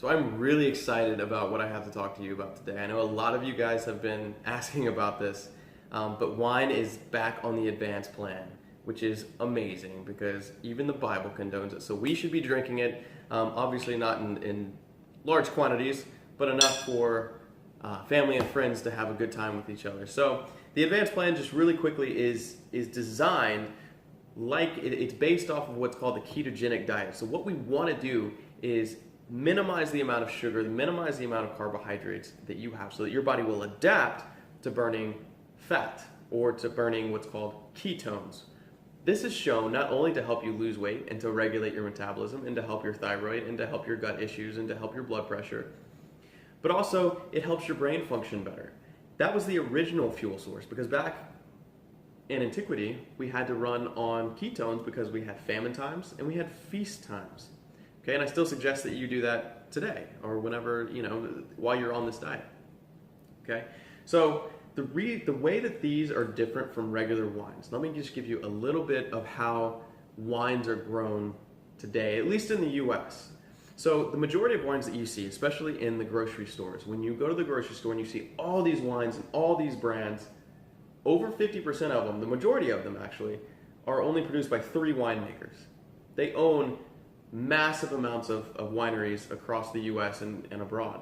So I'm really excited about what I have to talk to you about today. I know a lot of you guys have been asking about this, but wine is back on the advanced plan, which is amazing because even the Bible condones it. So we should be drinking it, obviously not in large quantities, but enough for family and friends to have a good time with each other. So the advanced plan, just really quickly, is designed like it's based off of what's called the ketogenic diet. So what we want to do is minimize the amount of sugar, minimize the amount of carbohydrates that you have so that your body will adapt to burning fat or to burning what's called ketones. This is shown not only to help you lose weight and to regulate your metabolism and to help your thyroid and to help your gut issues and to help your blood pressure, but also it helps your brain function better. That was the original fuel source because back in antiquity, we had to run on ketones because we had famine times and we had feast times. Okay, and I still suggest that you do that today or whenever, while you're on this diet. Okay, so the way that these are different from regular wines, let me just give you a little bit of how wines are grown today, at least in the US. So the majority of wines that you see, especially in the grocery stores, when you go to the grocery store and you see all these wines and all these brands, over 50% of them, the majority of them actually, are only produced by 3 winemakers. They own massive amounts of wineries across the US and abroad.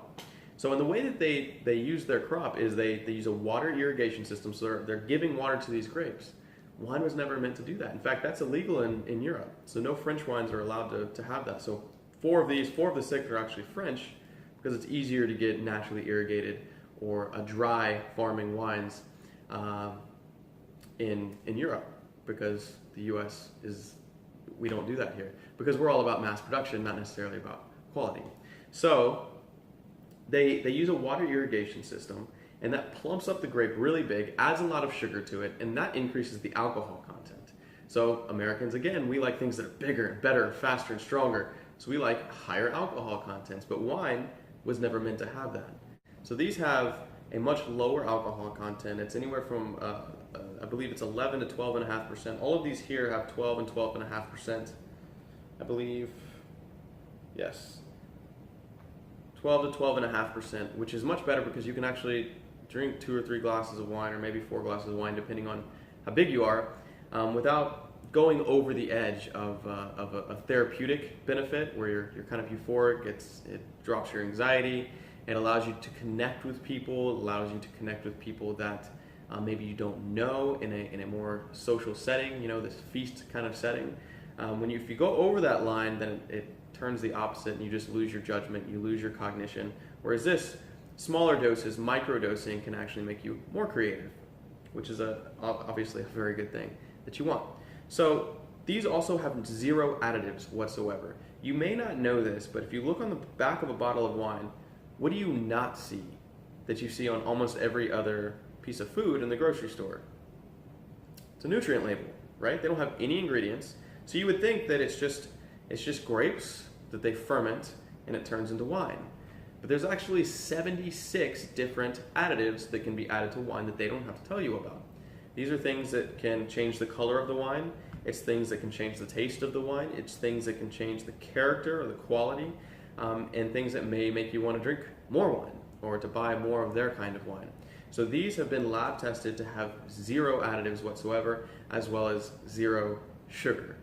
So in the way that they use their crop is they use a water irrigation system, so they're giving water to these grapes. Wine was never meant to do that. In fact, that's illegal in Europe. So no French wines are allowed to have that. So 4 of the 6 are actually French because it's easier to get naturally irrigated or a dry farming wines in Europe because the US we don't do that here because we're all about mass production, not necessarily about quality. So they use a water irrigation system, and that plumps up the grape really big, adds a lot of sugar to it, and that increases the alcohol content. So Americans, again, we like things that are bigger and better, faster and stronger. So we like higher alcohol contents, but wine was never meant to have that. So these have a much lower alcohol content. It's anywhere from, I believe it's 11 to 12.5%. All of these here have 12 and 12.5%. I believe, yes, 12 to 12.5%, which is much better because you can actually drink 2 or 3 glasses of wine or maybe 4 glasses of wine, depending on how big you are, without going over the edge of a therapeutic benefit where you're kind of euphoric. It drops your anxiety. It allows you to connect with people. It allows you to connect with people that maybe you don't know in a more social setting, this feast kind of setting. If you go over that line, then it turns the opposite and you just lose your judgment, you lose your cognition. Whereas this, smaller doses, micro-dosing, can actually make you more creative, which is obviously a very good thing that you want. So these also have 0 additives whatsoever. You may not know this, but if you look on the back of a bottle of wine, what do you not see that you see on almost every other piece of food in the grocery store? It's a nutrient label, right? They don't have any ingredients. So you would think that it's just grapes that they ferment and it turns into wine. But there's actually 76 different additives that can be added to wine that they don't have to tell you about. These are things that can change the color of the wine. It's things that can change the taste of the wine. It's things that can change the character or the quality, and things that may make you want to drink more wine or to buy more of their kind of wine. So these have been lab tested to have 0 additives whatsoever, as well as 0 sugar.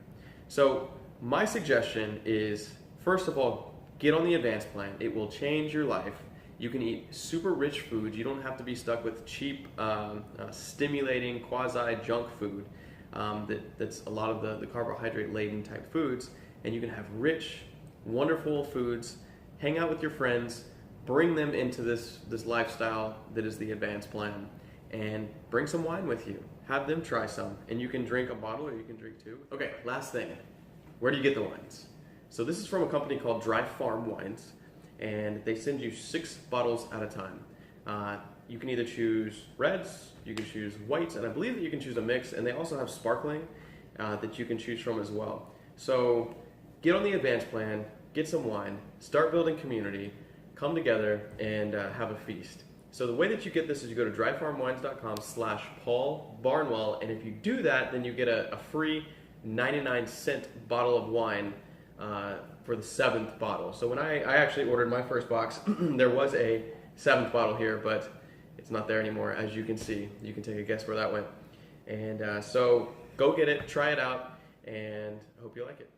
So my suggestion is, first of all, get on the advanced plan. It will change your life. You can eat super rich foods. You don't have to be stuck with cheap, stimulating, quasi-junk food that's a lot of the carbohydrate-laden type foods. And you can have rich, wonderful foods, hang out with your friends, bring them into this lifestyle that is the advanced plan, and bring some wine with you. Have them try some, and you can drink a bottle or you can drink 2. Okay, last thing. Where do you get the wines? So this is from a company called Dry Farm Wines, and they send you 6 bottles at a time. You can either choose reds, you can choose whites, and I believe that you can choose a mix, and they also have sparkling that you can choose from as well. So get on the advanced plan, get some wine, start building community, come together and have a feast. So the way that you get this is you go to dryfarmwines.com/Paul Barnwell, and if you do that, then you get a free 99-cent bottle of wine for the 7th bottle. So when I actually ordered my first box, there was a 7th bottle here, but it's not there anymore. As you can see, you can take a guess where that went. And so go get it, try it out, and I hope you like it.